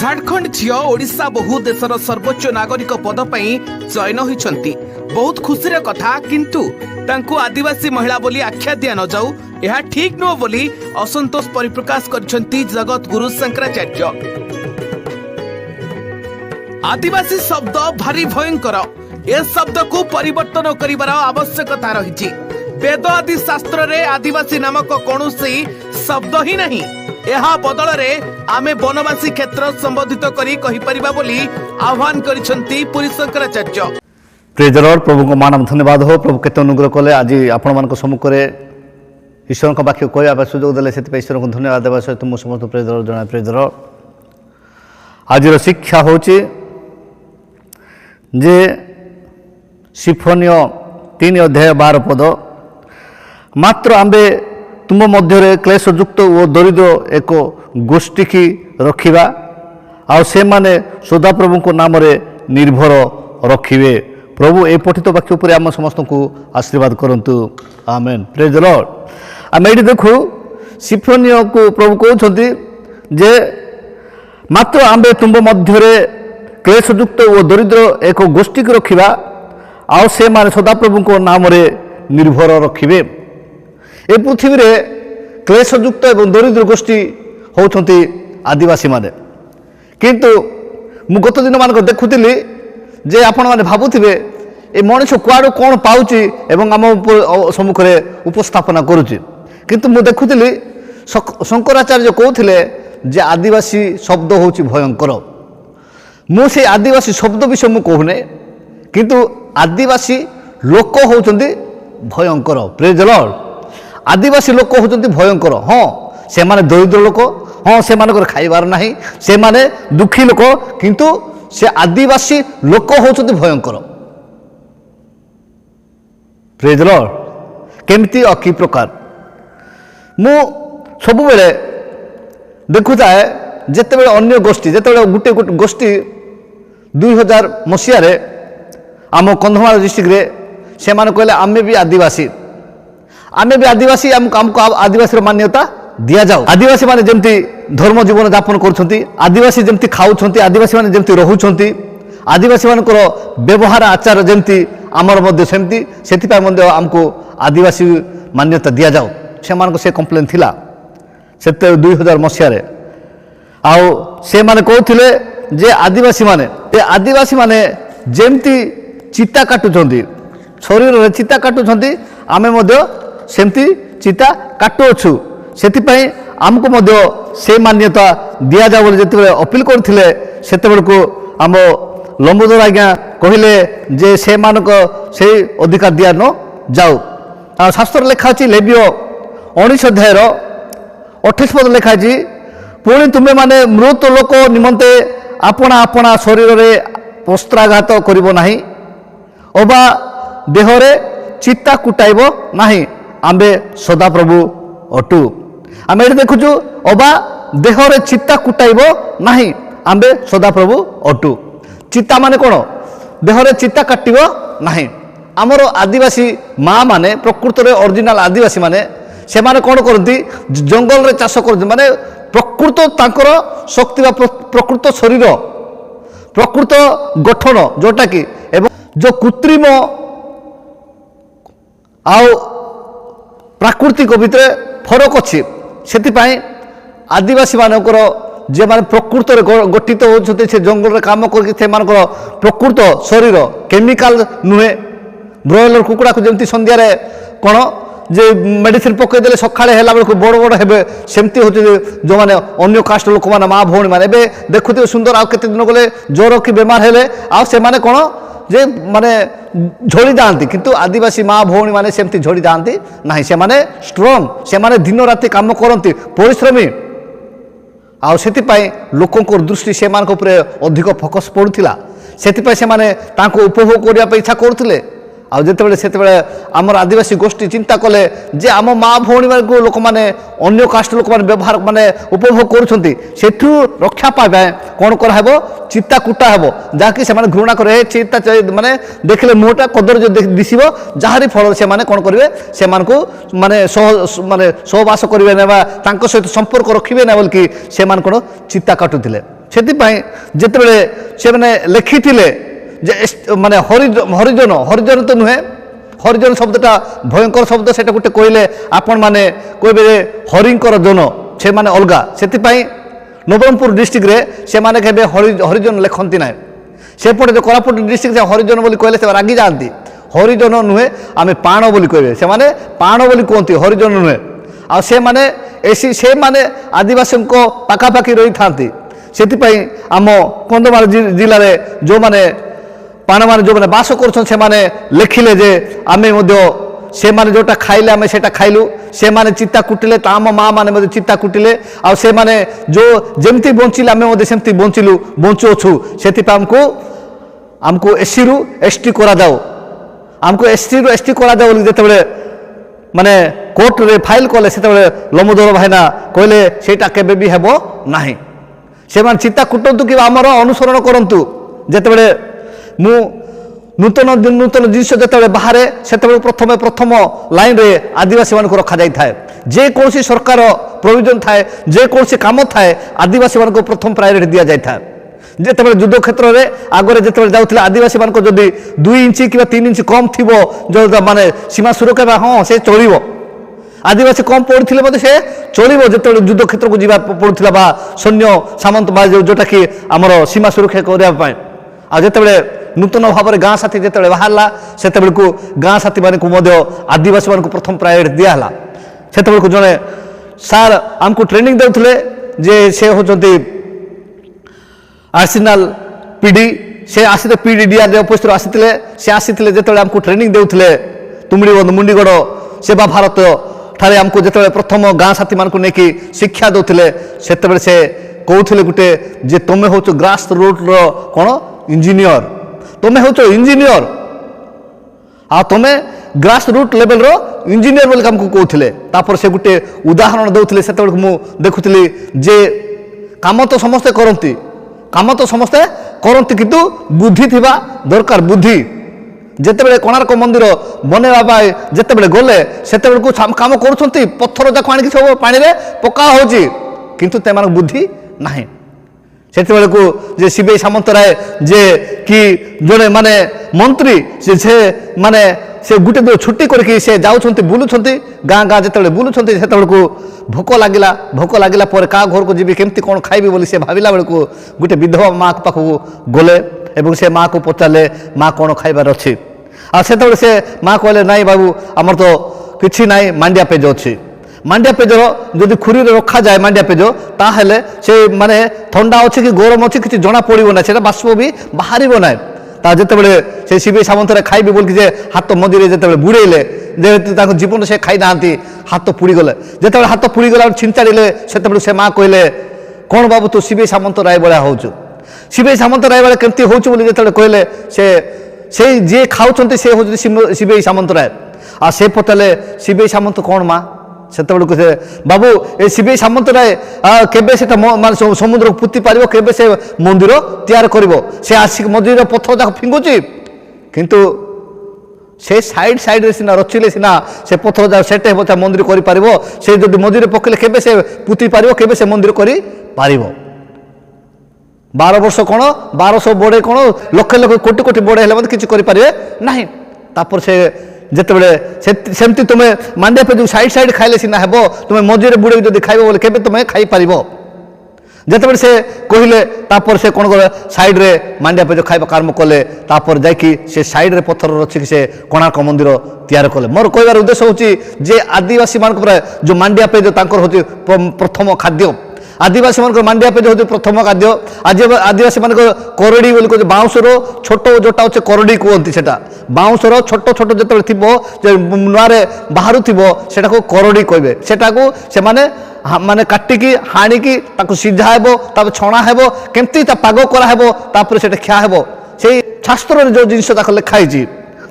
झारखंड झील ओडिशा बहु देशर सर्वोच्च नागरिक पद पर चयन होती बहुत खुशी कथा किंतु तांकु आदिवासी महिला बोली आख्या दिया न जाऊ यह ठीक नुह बोली असंतोष परिप्रकाश करछंती जगत गुरु शंकराचार्य। आदिवासी शब्द भारी भयंकर ए शब्द को परिवर्तन करिवार आवश्यकता रही। वेद आदि शास्त्र रे आदिवासी नामक कौनसी शब्द ही नहीं। यह बदल रे आमे वनवासी क्षेत्र संबोधित करी कहि परिबा बोली आह्वान करिसंती Puri Shankaracharya. Praise the Lord. प्रभु को मान धन्यवाद हो। प्रभु केते अनुग्रह कले आज आपण मान सम्मुख में ईश्वर का वाक्य कहवा सुजोग देले से ईश्वर को धन्यवाद देवा सहित मु समस्त प्रेज द लॉर्ड जना। Praise the Lord. आज शिक्षा होची जे सिफोनियो 3 अध्याय 12 पद मात्र आंबे तुम मध्य क्लेशयुक्त और दरिद्र एक गोष्ठी की रखिबा आ से माने सदाप्रभु को नाम रे निर्भर रखिबे। प्रभु ए पठित वाक्य पर आम समस्त को आशीर्वाद करंतु। आमेन। Praise the Lord. आम ये देखू सिफोनियो को प्रभु कहते जे मात्र आंबे तुम मध्य क्लेशयुक्त और दरिद्र एक गोष्ठी की रखिबा आ से माने सदाप्रभु को नाम रे निर्भर रखिबे। ए पृथ्वी रे क्लेशयुक्त एवं दरिद्र गोष्ठी होती आदिवासी माने किंतु मु गत दिन मान देखुली जे आपण माने भाबुथिबे ए मनुष्य कुआडू कौन पाउची एवं आम सम्मुख में उपस्थापना करुची किंतु मु देखुली शंकराचार्य कहते जे आदिवासी शब्द होची भयंकर। मु से आदिवासी शब्द विषय मु कहूने किंतु आदिवासी लोक होचंती भयंकर। Praise the Lord. आदिवासी लोक होचंती भयंकर। हाँ से माने दरिद्र लोक, हाँ से मानकर खाइबार नाही, से माने दुखी लोक किंतु से आदिवासी लोक होचंती भयंकर। Praise the Lord. केमती अकी प्रकार मु सब बेले देखु थाए जेते अन्य गोष्ठी जेते गोटे गोष्ठी 2000 मसीह आम कंधमाल डिस्ट्रिक्ट रे से माने कहले आमे भी आदिवासी हमको आदिवासी मान्यता दिया जाओ। आदिवासी माने जेमती धर्म जीवन यापन करछंती, आदिवासी जेमती खाउछंती, आदिवासी माने जेमती रहुछंती, आदिवासी मानकर व्यवहार आचार जेमती आमर मध्य सेमती सेथिपा मध्य हमको आदिवासी मान्यता दिया जाओ। से मानको से कंप्लेन थिला सेते 2000 मसीह रे आउ से माने कहथिले जे आदिवासी माने जेमती चिता काटुछंती शरीर रे चिता काटुछंती आमे मध्य सेमती चिता काटुछु सेथिपई हमको मध्य से मान्यता दिया जाओ बोली जेते अपील करथिले सेते बेलको आम लंबोदर आज्ञा कहले जे से मानक से अधिकार दिया न जाओ। शास्त्र लेखा अछि लेवियो 19 अध्याय 28 पद लेखा अछि पुणी तुम्हें माने मृत लोक निमंते आपना आपना शरीर रे वस्त्राघात करिबो नाही अबा देहरे चित्ता कुटाइबो नाही आंबे सदाप्रभु अटु। आमे एठी देखुछु अबा देहरे चित्ता कुटाइबो नाही आंबे सदाप्रभु अटु। चित्ता माने कोन? देहरे चित्ता काटिबो नाही। आमर आदिवासी माँ माने प्रकृत रे ओरिजिनल आदिवासी माने से माने कोन करती जंगल रे चाष करती माने प्रकृत तांकर शक्ति बा प्रकृत शरीर प्रकृत गठन जोटा कि एवं जो कृत्रिम आउ प्राकृतिक भितर फरक अच्छी से आदिवासी मानकर जे माने प्रकृत गठित होते से जंगल रे काम करके प्रकृत शरीर केमिकल नुहे। ब्रॉयलर कुकुड़ा को जमती संध्या रे कौन जे मेडिसिन पकईदे सकाଳେ ହେଲା बेलू बड़ बड़ हे सेमती हूँ जो मैंने अन्य कास्ट लोक मैंने माँ भौणी मैंने देखुए सुंदर आउ केते दिन गले ज्वर कि बेमार हेले आ से माने कौन जे माने झड़ी जाती किंतु आदिवासी माँ भौणी मैंने सेमती झड़ी जाती ना से माने स्ट्रंग से माने दिन राति काम करती परिश्रमी आउ सेतिपाई लोकंक दृष्टि से मानक उपरे अधिक फोकस पड़ुथिला सेतिपाई से माने तांको उपभोग करिया पे इच्छा करथिले। आउ जेतेबेले सेतेबेले आमर आदिवासी गोष्ठी चिंता कले जे आम माँ भौणी को लोक मैंने अन्य कास्ट लोक मैंने व्यवहार माने उपभोग करुछंती सेठु रक्षा पाइबा कौन कराहबो चित्ता कुटा हेबो जाकि से माने घृणा करे चित्ता माने देखले मुहटा कदर जो दिसिबो जाहारी फल से माने कौन करिवे से मानको माने सहवास करिवे नेबा तांको सहित संपर्क रखिबे ना बोलकि से मान कोन चित्ता काटुथिले। ସେଥିପାଇଁ ଯେତେବେଳେ ସେମାନେ ଲେଖିଥିଲେ ଯେ ମାନେ ହରିଜନ ହରିଜନ ତ ନୁହେଁ, ହରିଜନ ଶବ୍ଦଟା ଭୟଙ୍କର ଶବ୍ଦ, ସେଟା ଗୋଟେ କହିଲେ ଆପଣମାନେ କହିବେ ଯେ ହରିଙ୍କର ଜନ, ସେମାନେ ଅଲଗା। ସେଥିପାଇଁ ନବରଙ୍ଗପୁର ଡିଷ୍ଟ୍ରିକ୍ଟରେ ସେମାନେ କେବେ ହରିଜନ ଲେଖନ୍ତି ନାହିଁ। ସେପଟେ ଯେଉଁ କୋରାପୁଟ ଡିଷ୍ଟ୍ରିକ୍ଟ ସେ ହରିଜନ ବୋଲି କହିଲେ ସେମାନେ ରାଗି ଯାଆନ୍ତି। ହରିଜନ ନୁହେଁ, ଆମେ ପାଣ ବୋଲି କହିବେ, ସେମାନେ ପାଣ ବୋଲି କୁହନ୍ତି, ହରିଜନ ନୁହେଁ। ଆଉ ସେମାନେ ଆଦିବାସୀଙ୍କ ପାଖାପାଖି ରହିଥାନ୍ତି। ସେଥିପାଇଁ ଆମ କନ୍ଧମାଳ ଜିଲ୍ଲାରେ ଯେଉଁମାନେ ପାଣମାନେ ଯେଉଁମାନେ ବାସ କରୁଛନ୍ତି ସେମାନେ ଲେଖିଲେ ଯେ ଆମେ ମଧ୍ୟ ସେମାନେ ଯେଉଁଟା ଖାଇଲେ ଆମେ ସେଇଟା ଖାଇଲୁ, ସେମାନେ ଚିତା କୁଟିଲେ, ତା ଆମ ମା ମାନେ ମଧ୍ୟ ଚିତା କୁଟିଲେ, ଆଉ ସେମାନେ ଯେଉଁ ଯେମିତି ବଞ୍ଚିଲେ ଆମେ ମଧ୍ୟ ସେମିତି ବଞ୍ଚୁଅଛୁ। ସେଥିପାଇଁ ଆମକୁ ଏସିରୁ ଏସଟି କରାଯାଉ, ଆମକୁ ଏସଟିରୁ ଏସଟି କରାଯାଉ ବୋଲି ଯେତେବେଳେ ମାନେ କୋର୍ଟରେ ଫାଇଲ୍ କଲେ, ସେତେବେଳେ ଲମ୍ବୋଦର ଭାଇନା କହିଲେ ସେଇଟା କେବେ ବି ହେବ ନାହିଁ। ସେମାନେ ଚିତା କୁଟନ୍ତୁ କିମ୍ବା ଆମର ଅନୁସରଣ କରନ୍ତୁ। ଯେତେବେଳେ ମୁଁ ନୂତନ ଜିନିଷ ଯେତେବେଳେ ବାହାରେ, ସେତେବେଳେ ପ୍ରଥମ ଲାଇନ୍ରେ ଆଦିବାସୀମାନଙ୍କୁ ରଖାଯାଇଥାଏ। ଯେକୌଣସି ସରକାର ପ୍ରୋଭିଜନ ଥାଏ, ଯେକୌଣସି କାମ ଥାଏ, ଆଦିବାସୀମାନଙ୍କୁ ପ୍ରଥମ ପ୍ରାୟୋରିଟି ଦିଆଯାଇଥାଏ। ଯେତେବେଳେ ଯୁଦ୍ଧ କ୍ଷେତ୍ରରେ ଆଗରେ ଯେତେବେଳେ ଯାଉଥିଲେ ଆଦିବାସୀମାନଙ୍କ ଯଦି 2 ଇଞ୍ଚ କିମ୍ବା 3 ଇଞ୍ଚ କମ୍ ଥିବ, ମାନେ ସୀମା ସୁରକ୍ଷା, ହଁ ସେ ଚଳିବ। ଆଦିବାସୀ କମ୍ ପଡ଼ିଥିଲେ ମଧ୍ୟ ସେ ଚଳିବ ଯେତେବେଳେ ଯୁଦ୍ଧ କ୍ଷେତ୍ରକୁ ଯିବା ପଡ଼ୁଥିଲା, ବା ସୈନ୍ୟ ସାମନ୍ତ ବା ଯେଉଁଟାକି ଆମର ସୀମା ସୁରକ୍ଷା କରିବା ପାଇଁ। ଆଉ ଯେତେବେଳେ ନୂତନ ଭାବରେ ଗାଁ ସାଥୀ ଯେତେବେଳେ ବାହାରିଲା, ସେତେବେଳକୁ ଗାଁ ସାଥୀମାନଙ୍କୁ ମଧ୍ୟ ଆଦିବାସୀମାନଙ୍କୁ ପ୍ରଥମ ପ୍ରାୟୋରିଟି ଦିଆହେଲା। ସେତେବେଳକୁ ଜଣେ ସାର୍ ଆମକୁ ଟ୍ରେନିଂ ଦେଉଥିଲେ ଯେ ସେ ହେଉଛନ୍ତି ଆର୍ସିନାଲ ପିଡି, ସେ ଆସିଥିଲେ PDDR ଅଫିସରୁ ଆସିଥିଲେ। ସେ ଆସିଥିଲେ ଯେତେବେଳେ ଆମକୁ ଟ୍ରେନିଂ ଦେଉଥିଲେ ତୁମୁଡ଼ିବନ୍ଧ ମୁଣ୍ଡିଗଡ଼ ସେବା ଭାରତ ଠାରେ ଆମକୁ ଯେତେବେଳେ ପ୍ରଥମ ଗାଁ ସାଥୀମାନଙ୍କୁ ନେଇକି ଶିକ୍ଷା ଦେଉଥିଲେ, ସେତେବେଳେ ସେ କହୁଥିଲେ ଗୋଟେ ଯେ ତୁମେ ହେଉଛ ଗ୍ରାସ ରୁଟ୍ର କ'ଣ ଇଞ୍ଜିନିୟର, ତୁମେ ହେଉଛ ଇଞ୍ଜିନିୟର, ଆଉ ତୁମେ ଗ୍ରାସ ରୁଟ୍ ଲେଭେଲର ଇଞ୍ଜିନିୟର ବୋଲି ଆମକୁ କହୁଥିଲେ। ତାପରେ ସେ ଗୋଟେ ଉଦାହରଣ ଦେଉଥିଲେ। ସେତେବେଳକୁ ମୁଁ ଦେଖୁଥିଲି ଯେ କାମ ତ ସମସ୍ତେ କରନ୍ତି କିନ୍ତୁ ବୁଦ୍ଧି ଥିବା ଦରକାର, ବୁଦ୍ଧି। ଯେତେବେଳେ କୋଣାର୍କ ମନ୍ଦିର ବନେଇବା ପାଇଁ ଯେତେବେଳେ ଗଲେ, ସେତେବେଳକୁ କାମ କରୁଛନ୍ତି, ପଥର ଯାକ ଆଣିକି ସବୁ ପାଣିରେ ପକା ହେଉଛି, କିନ୍ତୁ ସେମାନଙ୍କ ବୁଦ୍ଧି ନାହିଁ। ସେତେବେଳକୁ ଯେ ସିବେଇ ସାମନ୍ତରାୟ ଯେ କି ଜଣେ ମାନେ ମନ୍ତ୍ରୀ, ସେ ମାନେ ସେ ଗୋଟେ ଦିନ ଛୁଟି କରିକି ସେ ଯାଉଛନ୍ତି, ବୁଲୁଛନ୍ତି ଗାଁ ଯେତେବେଳେ ବୁଲୁଛନ୍ତି, ସେତେବେଳକୁ ଭୋକ ଲାଗିଲା ପରେ କାହା ଘରକୁ ଯିବି, କେମିତି କ'ଣ ଖାଇବି ବୋଲି ସେ ଭାବିଲା ବେଳକୁ ଗୋଟେ ବିଧବା ମା ପାଖକୁ ଗଲେ ଏବଂ ସେ ମାଆକୁ ପଚାରିଲେ ମା କ'ଣ ଖାଇବାର ଅଛି। ଆଉ ସେତେବେଳେ ସେ ମା କହିଲେ ନାଇଁ ବାବୁ, ଆମର ତ କିଛି ନାହିଁ, ମାଣ୍ଡିଆ ପେଜ ଅଛି। ମାଣ୍ଡିଆ ପେଜର ଯଦି ଖୁରୀରେ ରଖାଯାଏ ମାଣ୍ଡିଆ ପେଜ, ତାହେଲେ ସେ ମାନେ ଥଣ୍ଡା ଅଛି କି ଗରମ ଅଛି କିଛି ଜଣା ପଡ଼ିବ ନାହିଁ, ସେଟା ବାଷ୍ପ ବି ବାହାରିବ ନାହିଁ। ତା ଯେତେବେଳେ ସେ ସିବେଇ ସାମନ୍ତରାୟ ଖାଇବି ବୋଲିକି ଯେ ହାତ ମନ୍ଦିରରେ ଯେତେବେଳେ ବୁଡ଼େଇଲେ, ଯେହେତୁ ତାଙ୍କ ଜୀବନ ସେ ଖାଇନାହାନ୍ତି, ହାତ ପୁଡ଼ିଗଲେ। ଯେତେବେଳେ ହାତ ପୁଡ଼ିଗଲା ଛିଞ୍ଚାଡ଼ିଲେ, ସେତେବେଳେ ସେ ମା କହିଲେ କ'ଣ ବାବୁ ତୁ ସିବେଇ ସାମନ୍ତରାୟ ଭଳିଆ ହେଉଛୁ, ସିବେଇ ସାମନ୍ତରାୟ ଭଳିଆ କେମିତି ହେଉଛୁ ବୋଲି ଯେତେବେଳେ କହିଲେ, ସେଇ ଯିଏ ଖାଉଛନ୍ତି ସେ ହେଉଛନ୍ତି ସିବେଇ ସାମନ୍ତରାୟ। ଆଉ ସେ ପଚାରିଲେ ସିବେଇ ସାମନ୍ତ କ'ଣ ମା? ସେତେବେଳକୁ ସେ ବାବୁ ଏ ସିବେଇ ସାମନ୍ତରାୟ କେବେ ସେଟା ମାନେ ସମୁଦ୍ରକୁ ପୋତି ପାରିବ, କେବେ ସେ ମନ୍ଦିର ତିଆରି କରିବ? ସେ ଆସିକି ମନ୍ଦିରର ପଥର ଯାକ ଫିଙ୍ଗୁଛି, କିନ୍ତୁ ସେ ସାଇଡ୍ରେ ସିନା ରଚିଲେ ସିନା ସେ ପଥର ଯାକ ସେଟ୍ ହେବ, ତା ମନ୍ଦିର କରିପାରିବ। ସେ ଯଦି ମନ୍ଦିରରେ ପକେଇଲେ କେବେ ସେ ପୋତି ପାରିବ, କେବେ ସେ ମନ୍ଦିର କରିପାରିବ? 12 ବର୍ଷ କ'ଣ 1200 ବଢ଼େ କ'ଣ ଲକ୍ଷ କୋଟି ବଢ଼େ ହେଲେ ମଧ୍ୟ କିଛି କରିପାରିବେ ନାହିଁ। ତାପରେ ସେ ଯେତେବେଳେ ସେମିତି ତୁମେ ମାଣ୍ଡିଆ ପେଜ ସାଇଡ୍ ଖାଇଲେ ସିନା ହେବ, ତୁମେ ମଝିରେ ବୁଡ଼େଇକି ଯଦି ଖାଇବ ବୋଲେ କେବେ ତୁମେ ଖାଇପାରିବ? ଯେତେବେଳେ ସେ କହିଲେ, ତାପରେ ସେ କ'ଣ କଲେ, ସାଇଡ୍ରେ ମାଣ୍ଡିଆ ପେଜ ଖାଇବା ଆରମ୍ଭ କଲେ। ତାପରେ ଯାଇକି ସେ ସାଇଡ୍ରେ ପଥର ରଚିକି ସେ କୋଣାର୍କ ମନ୍ଦିର ତିଆରି କଲେ। ମୋର କହିବାର ଉଦ୍ଦେଶ୍ୟ ହେଉଛି ଯେ ଆଦିବାସୀମାନଙ୍କ ପରେ ଯେଉଁ ମାଣ୍ଡିଆ ପେଜ ତାଙ୍କର ହେଉଛି ପ୍ରଥମ ଖାଦ୍ୟ। ଆଦିବାସୀମାନଙ୍କର ମାଣ୍ଡିଆ ପେଜ ହେଉଛି ପ୍ରଥମ ଖାଦ୍ୟ। ଆଦିବାସୀମାନଙ୍କର କରଡ଼ି ବୋଲି କହୁଛି, ବାଉଁଶର ଛୋଟ ଯେଉଁଟା ହେଉଛି କରଡ଼ି କୁହନ୍ତି, ସେଟା ବାଉଁଶର ଛୋଟ ଯେତେବେଳେ ଥିବ, ଯେ ନୂଆରେ ବାହାରୁଥିବ, ସେଟାକୁ କରଡ଼ି କହିବେ। ସେଟାକୁ ସେମାନେ ମାନେ କାଟିକି ହାଣିକି ତାକୁ ସିଝା ହେବ, ତାପରେ ଛଣା ହେବ, କେମିତି ତା ପାଗ କରାହେବ, ତାପରେ ସେଟା ଖିଆ ହେବ। ସେଇ ଶାସ୍ତ୍ରରେ ଯେଉଁ ଜିନିଷ ତାକୁ ଲେଖା ହେଇଛି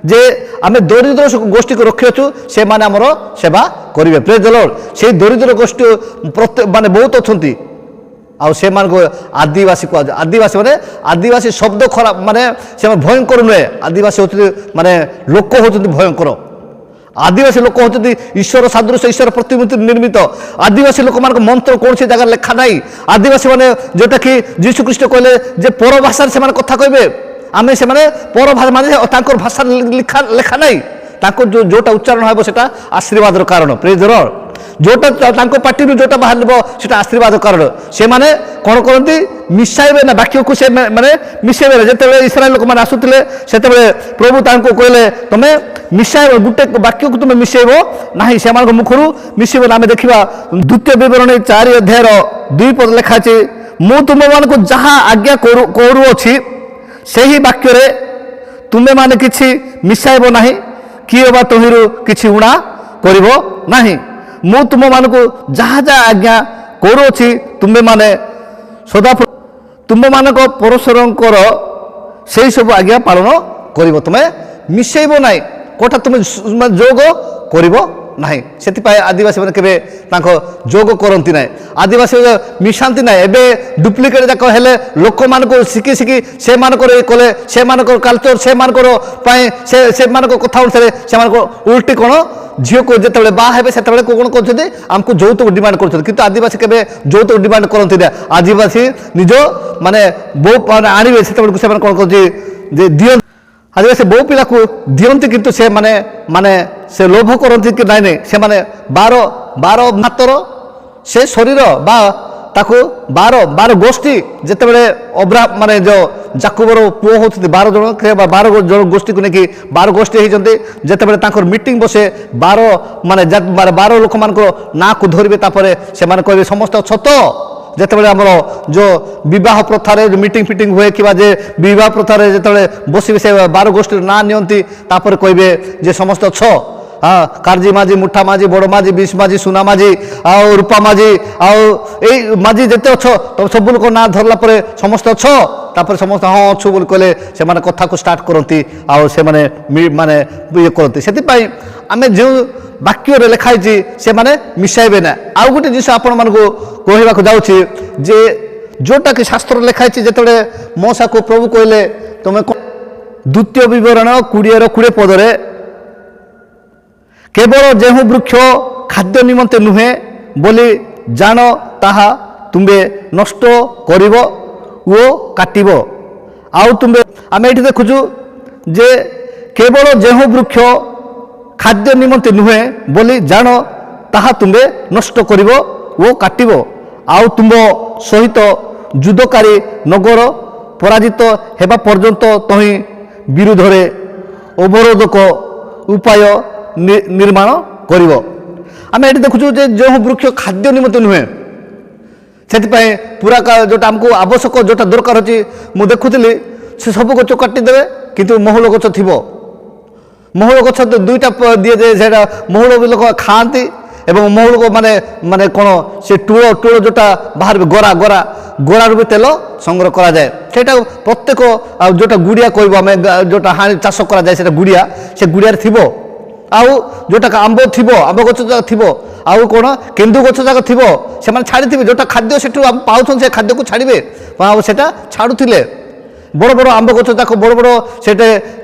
ଯେ ଆମେ ଦରିଦ୍ର ଗୋଷ୍ଠୀକୁ ରଖିଅଛୁ, ସେମାନେ ଆମର ସେବା କରିବେ। ପ୍ରେଜ୍ ଦ ଲର୍ଡ। ସେଇ ଦରିଦ୍ର ଗୋଷ୍ଠୀ ମାନେ ବହୁତ ଅଛନ୍ତି, ଆଉ ସେମାନଙ୍କୁ ଆଦିବାସୀ କୁହାଯାଏ। ଆଦିବାସୀ ମାନେ ଆଦିବାସୀ ଶବ୍ଦ ଖରାପ, ମାନେ ସେମାନେ ଭୟଙ୍କର ନୁହେଁ। ଆଦିବାସୀ ହେଉଛନ୍ତି ମାନେ ଲୋକ ହେଉଛନ୍ତି ଭୟଙ୍କର। आदिवासी लोक होती ईश्वर सदृश ईश्वर प्रतिमूर्ति निर्मित आदिवासी लोक मान मंत्र कौन सी जगह लेखा ना आदिवासी मैंने जोटा कि जीशुख्रीष्ट कहले जे पर भाषा से कथा कहे आम से पर भाषा भाषा लिखा लेखा ना जोटा उच्चारण हो आशीर्वाद कारण प्रेज द लॉर्ड जोटा पार्टी जोटा बाहर से आशीर्वाद कारण से माने कौन करती मिसाइबे ना वाक्य को से माने मिसाइबे जिते इस्राएल लोक मैंने आसुले से प्रभु तांको कहले तुम मिसाइब गोटे वाक्य को तुम मिसेब ना से मुखर मिसेब ना आम देखा द्वितीय विवरणी 4 अध्यायर 2 पद लिखाची मु तुम मान को जहाँ आज्ञा करुअछि से ही वाक्य तुम्हें माने किछि मिसाइब ना किए बा तहिरु किछि उणा करिवो नाही मु तुम मान को जहाँ जहाँ आज्ञा करुअछि तुम्हें माने सदा तुम मान परस्परंकर से सब आज्ञा पालन करिवो तुम्हें मिसेब ना कोटा तुम जोग करिवो नहीं से आदिवासी मैंने केबे जोग करती ना आदिवासी मिशांती ना एबे डुप्लिकेट जाक हेले लोक मान को शिखी शिखी से कले से कल्चर से कथा अनुसार से उल्टी कौन झील को जिते बाहे से कौन कर आमको যৌতুক डिमांड कर आदिवासी केबे যৌতুক डिमांड करती ना आदिवासी निज माने बो आने से कौन कर दियो आदिवासी बहु पिला को दियंती किंतु से माने माने से लोभ करती कि नाई से माने बार बार मातर से शरीर बा ताको बार गोष्ठी जिते अब्रा माने जो जाकुबर पुओ होती 12 जन 12 जन गोष्ठी को लेकिन 12 गोष्ठी होती जिते मीटिंग बसे 12 माने 12 लोक मान ना को धरवे से कहे समस्त छत जिते आम जो विवाह प्रथार जो मीटिंग फिटिंग हुए कि विवाह प्रथार जो बसबे से 12 गोष्ठी ना नियंती कहे जे समस्त छ हाँ कार्जी माझी मुठा माझी बड़ माझी बीस माझी सुना माझी आउ रूपा माझी आउ माझी जिते अच्छ तो सब लोग ना धरला समस्त छ तापर समस्त हाँ अच्छु बोल कहले से कथा को स्टार्ट करती आउ से माने ये करती से आम जो वाक्य लिखाई से माने मिसाइबे ना आउ गोटे जिन आपण मान कहवाक जाऊँगी जे जोटा कि शास्त्र लिखाई जिते मौसा को प्रभु कहले तुम द्वितीय विवरण 20 पदरे केवल जेहू वृक्ष खाद्य निमंते नुहे बोली जान ताहा तुम्बे नष्ट करिव वो काटिव आउ तुम्बे आम ये देखुचु जे केवल जेहू वृक्ष खाद्य निमंते नुहे बोली जान ताहा तुम्बे नष्ट करिव वो काटिव आउ तुम सहित युद्धकारी नगर पराजित हेबा पर्यंत तही विरोधरे अवरोधक उपाय निर्माण करिवो आम ये देखुचु जो वृक्ष खाद्य निमंते नुहे से पूरा जोटा आमको आवश्यक जोटा दरकार अच्छी मुझे देखुली से सब गच काटिदेवे किंतु महूल गच थी महूल गच दुईटा दिए जाए महूल भी लोक खाती एवं महूल को माने माने कौन से टूल टूल जोटा बाहर गरा गरा गरार भी तेल संग्रह करा जाए सेटा प्रत्येक जोटा गुड़िया कहब आम जोटा हाँ चाष करा जाए से गुड़िया से गुड़िया थी आउ जोटा आंब थी आंब गच थी आउ कौन केन्दु गच जाक थी से छाड़ी जोटा खाद्य से पाऊँ से खाद्य को छाड़े से छाड़ुले बड़ बड़ आंब गच जाक बड़ बड़ से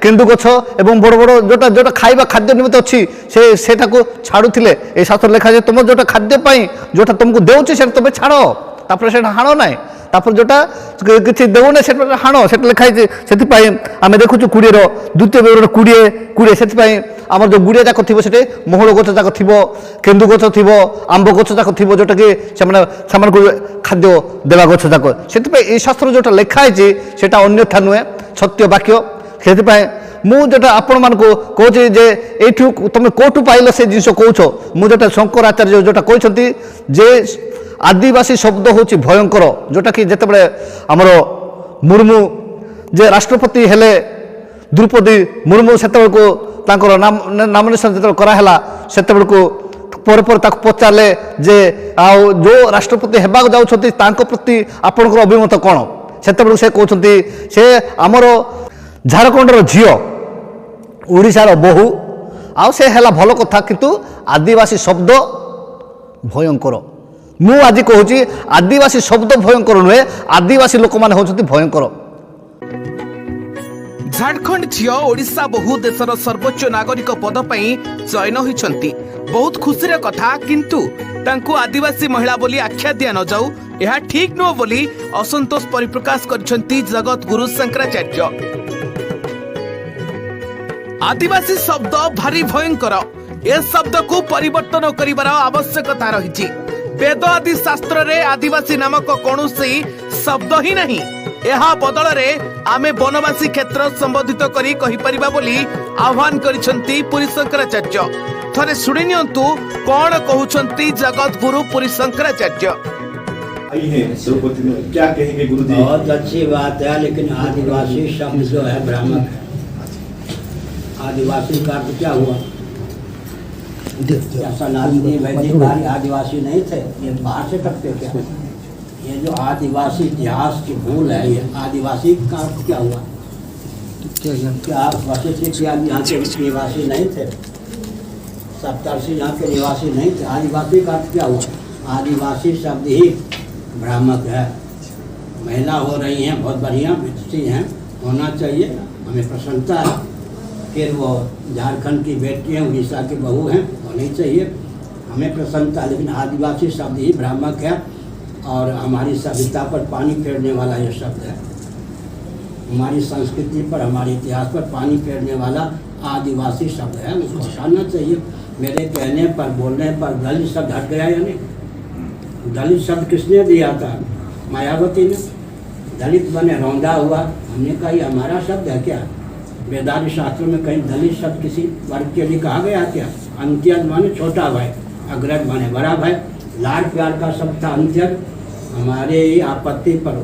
केन्दु गच एवं बड़ बड़ जोटा जोटा खाइबा खाद्य निमित्त अच्छी से छाड़ुले ये शास्त्र लिखा जाए तुम जोटा खाद्यपाई जोटा तुमको देउछि से तुम छाड़ तापर से हाण ना तापर जोटा किसी देना से हाण से लिखाई से आम देखुचु 20 द्वितीय विवरण 20 से आम जो गुड़िया जाक थी से महूल गच जाक थी केन्दु गच थी आंब गच जाक थी जोटा कि खाद्य देवा गच जाक से शास्त्र जोटा लिखाई से अन्यथा नुहे सत्य वाक्य से मुझे आपण मान कहूँ जे यू तुम कौटू पाइल से जिन कौच मुझे शंकराचार्य जोटा कहते जे आदिवासी शब्द हूँ भयंकर जोटा कि जिते आमर मुर्मू जे राष्ट्रपति हेले द्रौपदी मुर्मू से नामिनेशन जो कराला से पचारे जे आओ जो राष्ट्रपति हेबाक जाउछथि तांको प्रति आपनकर अभिमत कौन से कहते से आमर झारखंडर झील ओडिशार बहु आउ से है भल कथा किंतु आदिवासी शब्द भयंकर मु आज कहूँ आदिवासी शब्द भयंकर नुहे आदिवासी लोक मैंने होती भयंकर झारखंड झील ओडिशा बहु देशर सर्वोच्च नागरिक पद पर चयन होती बहुत खुशी कथा किंतु तांकु आदिवासी महिला बोली आख्या दिया न जाऊ यह ठीक नुह बोली असंतोष परिप्रकाश करछंती जगत गुरु शंकराचार्य। आदिवासी शब्द भारी भयंकर ए शब्द को परिवर्तन करिवार आवश्यकता रही। वेद आदि शास्त्र रे आदिवासी नामक कौनसी शब्द ही नहीं। ଏହା ବଦଳରେ ଆମେ ବନବାସୀ କ୍ଷେତ୍ର ସମ୍ବୋଧିତ କରି କହିପାରିବା ବୋଲି ଆହ୍ୱାନ କରିଛନ୍ତି ପୁରୀ ଶଙ୍କରାଚାର୍ଯ୍ୟ। ଥରେ ଶୁଣି ନିଅନ୍ତୁ କଣ କହୁଛନ୍ତି ଜଗତ ଗୁରୁ ପୁରୀ ଶଙ୍କରାଚାର୍ଯ୍ୟ। आई है द्रौपदी में क्या कहेंगे गुरुजी? बहुत अच्छी बात है, लेकिन आदिवासी शब्द जो है भ्रामक है। आदिवासी का अर्थ क्या हुआ? क्या सनातनी वैदिक आदिवासी नहीं थे? ये बाहर से करते क्या? ये जो आदिवासी इतिहास की भूल है, ये आदिवासी का अर्थ क्या हुआ? क्या वशिष्ठ यहाँ के निवासी नहीं थे? सप्तर्षि यहाँ के निवासी नहीं थे? आदिवासी का अर्थ क्या हुआ? आदिवासी शब्द ही भ्रामक है। महिला हो रही हैं, बहुत बढ़िया विकसित हैं, होना चाहिए, हमें प्रसन्नता है। फिर वो झारखंड की बेटी हैं, उड़ीसा की बहू हैं, होनी चाहिए, हमें प्रसन्नता है। लेकिन आदिवासी शब्द ही भ्रामक है और हमारी सभ्यता पर पानी फेरने वाला ये शब्द है। हमारी संस्कृति पर, हमारे इतिहास पर पानी फेरने वाला आदिवासी शब्द है, उसको हटाना चाहिए। मेरे कहने पर, बोलने पर दलित शब्द हट गया या नहीं? दलित शब्द किसने दिया था? मायावती ने। दलित बने रौंदा हुआ, हमने कहा ये हमारा शब्द है क्या? वेदांत शास्त्रों में कहीं दलित शब्द किसी वर्ग के लिए कहा गया क्या? अंत्यज माने छोटा भाई, अग्रज माने बड़ा भाई। लाड प्यार का शब्द था अंत्यज, हमारे आपत्ति पर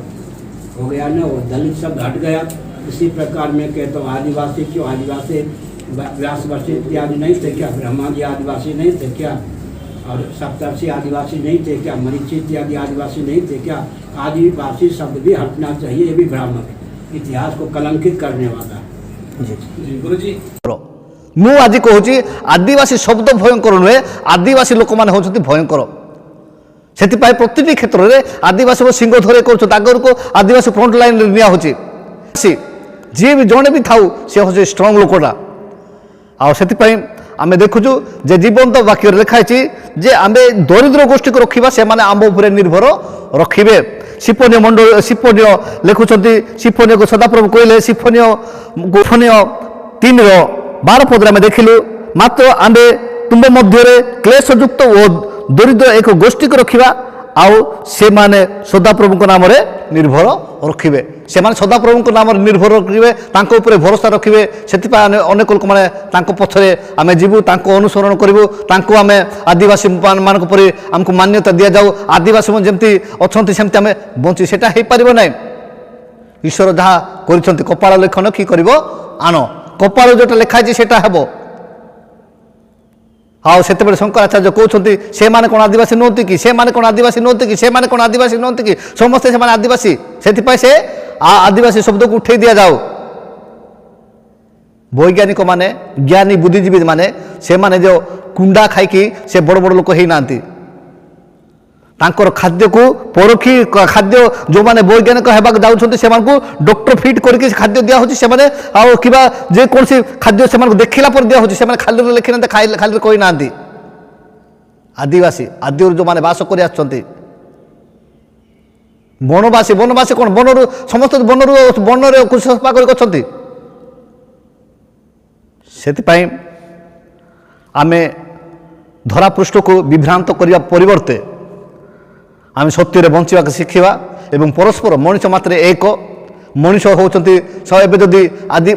हो गया ना, वो दलित शब्द हट गया। इसी प्रकार मैं कहता हूँ आदिवासी क्यों? आदिवासी व्यास वशिष्ठ इत्यादि नहीं थे क्या? ब्रह्मा जी आदिवासी नहीं थे क्या? और सप्तर्षि आदिवासी नहीं थे क्या? मरीचि इत्यादि आदिवासी नहीं थे क्या? आदिवासी शब्द भी हटना चाहिए, ये भी भ्रामक है, इतिहास को कलंकित करने वाला है। गुरुजी ମୁଁ ଆଜି କହୁଛି ଆଦିବାସୀ ଶବ୍ଦ ଭୟଙ୍କର ନୁହେଁ, ଆଦିବାସୀ ଲୋକମାନେ ହେଉଛନ୍ତି ଭୟଙ୍କର। ସେଥିପାଇଁ ପ୍ରତିଟି କ୍ଷେତ୍ରରେ ଆଦିବାସୀକୁ ସିଂହ ଧରେ କରୁଛନ୍ତି, ଆଗକୁ ଆଦିବାସୀ ଫ୍ରଣ୍ଟ ଲାଇନ୍ରେ ନିଆ ହେଉଛି। ଯିଏ ବି ଜଣେ ବି ଥାଉ ସେ ହେଉଛି ଷ୍ଟ୍ରଙ୍ଗ ଲୋକଟା। ଆଉ ସେଥିପାଇଁ ଆମେ ଦେଖୁଛୁ ଯେ ଜୀବନ୍ତ ବାକ୍ୟରେ ଲେଖା ହେଇଛି ଯେ ଆମେ ଦରିଦ୍ର ଗୋଷ୍ଠୀକୁ ରଖିବା, ସେମାନେ ଆମ ଉପରେ ନିର୍ଭର ରଖିବେ। ସିଫୋନିୟ ମଣ୍ଡଳ ସିଫୋନିୟ ଲେଖୁଛନ୍ତି, ସିଫୋନିୟକୁ ସଦାପ୍ରଭୁ କହିଲେ ସିଫୋନିୟ 3:12 ପଦରେ ଆମେ ଦେଖିଲୁ, ମାତ୍ର ଆମେ ତୁମ ମଧ୍ୟରେ କ୍ଲେଶଯୁକ୍ତ ଓ ଦରିଦ୍ର ଏକ ଗୋଷ୍ଠୀକୁ ରଖିବା, ଆଉ ସେମାନେ ସଦାପ୍ରଭୁଙ୍କ ନାମରେ ନିର୍ଭର ରଖିବେ। ସେମାନେ ସଦାପ୍ରଭୁଙ୍କ ନାମରେ ନିର୍ଭର ରଖିବେ, ତାଙ୍କ ଉପରେ ଭରସା ରଖିବେ। ସେଥିପାଇଁ ଅନେକ ଲୋକମାନେ ତାଙ୍କ ପଛରେ ଆମେ ଯିବୁ, ତାଙ୍କୁ ଅନୁସରଣ କରିବୁ, ତାଙ୍କୁ ଆମେ ଆଦିବାସୀ ମାନଙ୍କ ପରି ଆମକୁ ମାନ୍ୟତା ଦିଆଯାଉ, ଆଦିବାସୀ ଯେମିତି ଅଛନ୍ତି ସେମିତି ଆମେ ବଞ୍ଚି, ସେଇଟା ହେଇପାରିବ ନାହିଁ। ଈଶ୍ୱର ଯାହା କରିଛନ୍ତି କପାଳ ଲେଖନ କି କରିବ ଆଣ, କପାଳ ଯେଉଁଟା ଲେଖା ହେଇଛି ସେଇଟା ହେବ। ଆଉ ସେତେବେଳେ ଶଙ୍କରାଚାର୍ଯ୍ୟ କହୁଛନ୍ତି ସେମାନେ କ'ଣ ଆଦିବାସୀ ନୁହନ୍ତି କି? ସେମାନେ କ'ଣ ଆଦିବାସୀ ନୁହନ୍ତି କି? ସେମାନେ କ'ଣ ଆଦିବାସୀ ନୁହନ୍ତି କି? ସମସ୍ତେ ସେମାନେ ଆଦିବାସୀ। ସେଥିପାଇଁ ସେ ଆଦିବାସୀ ଶବ୍ଦକୁ ଉଠେଇ ଦିଆଯାଉ। ବୈଜ୍ଞାନିକ ମାନେ, ଜ୍ଞାନୀ ବୁଦ୍ଧିଜୀବୀ ମାନେ, ସେମାନେ ଯେଉଁ କୁଣ୍ଡା ଖାଇକି ସେ ବଡ଼ ବଡ଼ ଲୋକ ହେଇନାହାନ୍ତି। ତାଙ୍କର ଖାଦ୍ୟକୁ ପରଖି, ଖାଦ୍ୟ ଯେଉଁମାନେ ବୈଜ୍ଞାନିକ ହେବାକୁ ଯାଉଛନ୍ତି ସେମାନଙ୍କୁ ଡକ୍ଟର ଫିଟ୍ କରିକି ଖାଦ୍ୟ ଦିଆହେଉଛି। ସେମାନେ ଆଉ କିମ୍ବା ଯେକୌଣସି ଖାଦ୍ୟ ସେମାନଙ୍କୁ ଦେଖିଲା ପରେ ଦିଆହେଉଛି, ସେମାନେ ଖାଲିରେ ଲେଖିନାହାନ୍ତି, ଖାଲିରେ କହିନାହାନ୍ତି। ଆଦିବାସୀ ଆଦିରୁ ଯେଉଁମାନେ ବାସ କରି ଆସିଛନ୍ତି, ବନବାସୀ, ବନବାସୀ କ'ଣ? ବନରୁ ସମସ୍ତେ ବନରେ ସଫା କରିକି ଅଛନ୍ତି। ସେଥିପାଇଁ ଆମେ ଧରାପୃଷ୍ଠକୁ ବିଭ୍ରାନ୍ତ କରିବା ପରିବର୍ତ୍ତେ ଆମେ ସତ୍ୟରେ ବଞ୍ଚିବାକୁ ଶିଖିବା ଏବଂ ପରସ୍ପର ମଣିଷ ମାତ୍ରେ ଏକ। ମଣିଷ ହେଉଛନ୍ତି ଏବେ ଯଦି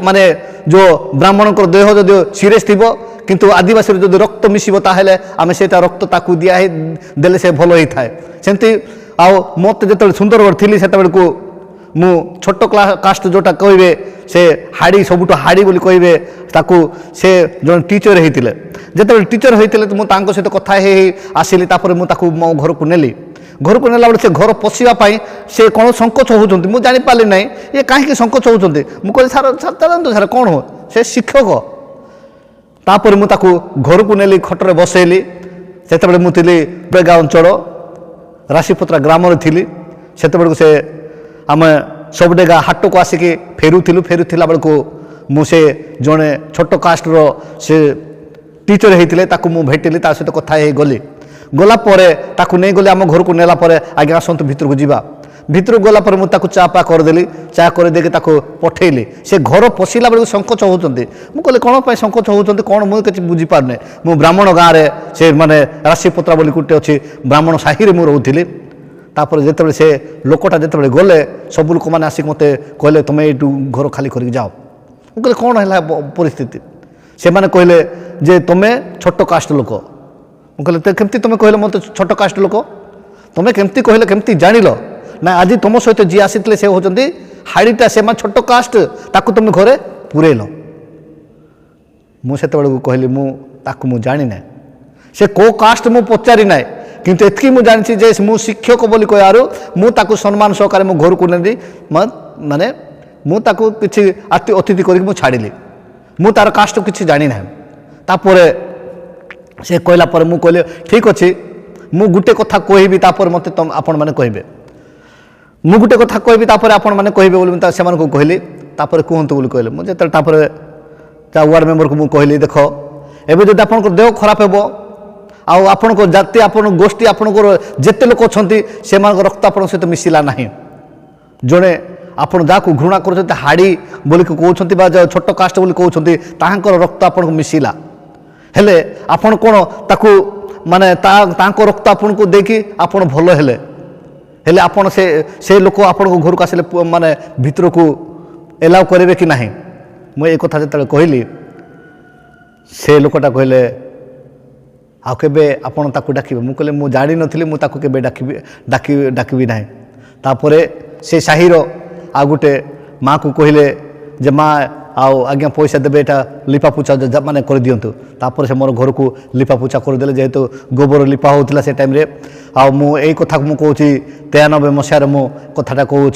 ମାନେ ଯେଉଁ ବ୍ରାହ୍ମଣଙ୍କର ଦେହ ଯଦି ସିରିୟସ୍ ଥିବ କିନ୍ତୁ ଆଦିବାସୀର ଯଦି ରକ୍ତ ମିଶିବ ତାହେଲେ ଆମେ ସେଇଟା ରକ୍ତ ତାକୁ ଦେଲେ ସେ ଭଲ ହେଇଥାଏ। ସେମିତି ଆଉ ମୋତେ ଯେତେବେଳେ ସୁନ୍ଦରଗଡ଼ ଥିଲି ସେତେବେଳକୁ ମୁଁ ଛୋଟ କାଷ୍ଟ ଯେଉଁଟା କହିବେ ସେ ହାଡ଼ି, ସବୁଠୁ ହାଡ଼ି ବୋଲି କହିବେ ତାକୁ, ସେ ଜଣେ ଟିଚର ହେଇଥିଲେ। ଯେତେବେଳେ ଟିଚର ହେଇଥିଲେ ମୁଁ ତାଙ୍କ ସହିତ କଥା ହେଇ ଆସିଲି, ତାପରେ ମୁଁ ତାକୁ ମୋ ଘରକୁ ନେଲି। ଘରକୁ ନେଲା ବେଳେ ସେ ଘର ପଶିବା ପାଇଁ ସେ କ'ଣ ସଙ୍କୋଚ ହେଉଛନ୍ତି, ମୁଁ ଜାଣିପାରିଲି ନାହିଁ ଇଏ କାହିଁକି ସଙ୍କୋଚ ହେଉଛନ୍ତି। ମୁଁ କହିଲି ସାର୍ ଚାଲନ୍ତୁ ସାର୍, କ'ଣ ହୁଏ? ସେ ଶିକ୍ଷକ। ତାପରେ ମୁଁ ତାକୁ ଘରକୁ ନେଲି, ଖଟରେ ବସେଇଲି। ସେତେବେଳେ ମୁଁ ଥିଲି ବେଗା ଅଞ୍ଚଳ ରାଶିପତ୍ରା ଗ୍ରାମରେ ଥିଲି। ସେତେବେଳକୁ ସେ ଆମେ ସବୁଡେଗା ହାଟକୁ ଆସିକି ଫେରୁଥିଲା ବେଳକୁ मुझे जड़े छोट कास्टर से टीचर होते ताकू मु भेटिली ता सहित कथा हो गली गलापर ताकू नहीं गली आम घर को नेला आज्ञा आसतु भितर को जीवा भितर गलापर मुझे चा पा करदेली चा करदे पठेली से घर पशिला बेलू संकोच होती मुझे कहली कौन पर संकोच होती कौन मुझे किसी बुझीपारे मु ब्राह्मण गाँव में से माने राशिपत्रा बोली गोटे अच्छी ब्राह्मण साही में रोली तापर जिते से लोकटा जिते गले सब लोक मैंने आसिक मत कहले तुम्हें यू घर खाली करके जाओ मुझे कौन है परिस्थिति से मैंने कहले जे तुम्हें छोट कास्ट लोक मुझे केमती तुम्हें कहले मत छोट कास्ट लोक तुम्हें केमती कहले केमती जानिल ना आज तुम सहित जी आसी से होती हाड़ीटा से छोट कास्ट ताकू तुम घरे पूरेल मुझे कहली मुझे जानी ना से को कास्ट मु पचारि ना किंतु एतकी मु जानी जे मु शिक्षक बोली कहू मुझे सम्मान सहकार मो घर को नहीं माने मुझे किसी अतिथि करके छाड़ी मु तार कास्ट किसी जानी ना तापर से कहला पर मु कहले ठीक अच्छे मु गुटे कथा कहबी तापर मत आपण मैंने कहे मु गुटे कथा कहबी तापर आपण मैंने कहे बोली से कहली तापर कहतु बोली कहले मुझे तापर वार्ड मेंबर को मु कहली देख एवं जब आप देह खराब हो आपण जाति आपण गोष्ठी आपणकर जिते लोक अच्छा से रक्त आप सहित मिसिला ना जड़े आप जहाँ घृणा कर हाड़ी बोल कहते छोट कास्ट बोली कहते रक्त आपको मिसिला हेले आपण कौन ताकू माने रक्त आपन को देखी आप भल हेले आपण से लोक आपण घर को आसिले माने भितर को एलाउ करेंगे कि नहीं मुझे कथा जो कहली से लोकटा कहले आउ केबे आपण ताकू डाकिबे मु कहले मु जानि नथिली मु ताकू केबे डाकिबी ना तापर से साहिर आ गुटे माँ को कहले जे माँ आउ आज्ञा पैसा देवे एटा लिपा पोछा माने कर दियंतु तापर से मोर घर को लिपा पोछा करदेले जेहेतु गोबर लिपा होता से टाइम रे आ मु एई कथा मु कहूँ 93 मसीह मु कथाटा कहूँ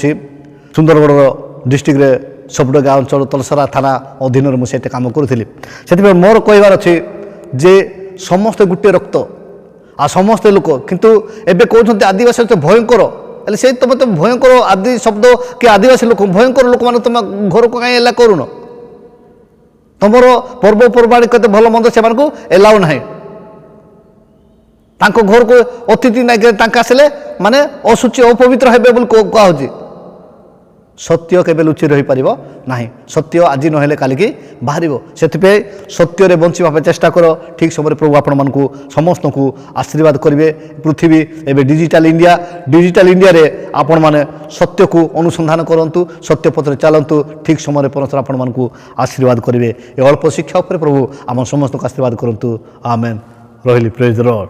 सुंदरगढ़ डिस्ट्रिक्ट रे सबडगा अंचल तलसरा थाना अधीन मुझे काम करूँ से मोर कहबार अच्छे जे समस्ते गोटे रक्त आ समस्ते लोक किंतु एबे कहते आदिवासी तो भयंकर से तुम तो भयंकर आदि शब्द कि आदिवासी लोक भयंकर लोक मैंने तुम घर को कहीं एला करून तुमर पर्वपर्वाणी कते भल मंद से एलाउ ना घर को अतिथि ना आसिले माने असुचि अपवित्र हे कहूँ सत्य केबे लुचि रही पारिबो नाही सत्य आज नहेले काली की बाहर से सत्य रे बंचिबा चेष्टा कर ठीक समय प्रभु आपण मानकु समस्त को आशीर्वाद करेंगे पृथ्वी एवं डिजिटल इंडिया रे आपण माने सत्य को अनुसंधान करंतु सत्य पथरे चलंतु ठीक समय परमेश्वर आपण मानकु आशीर्वाद करेंगे ए अल्प शिक्षा प्रभु आम समस्त को आशीर्वाद करंतु आमेन रहिली प्रेज द लॉर्ड।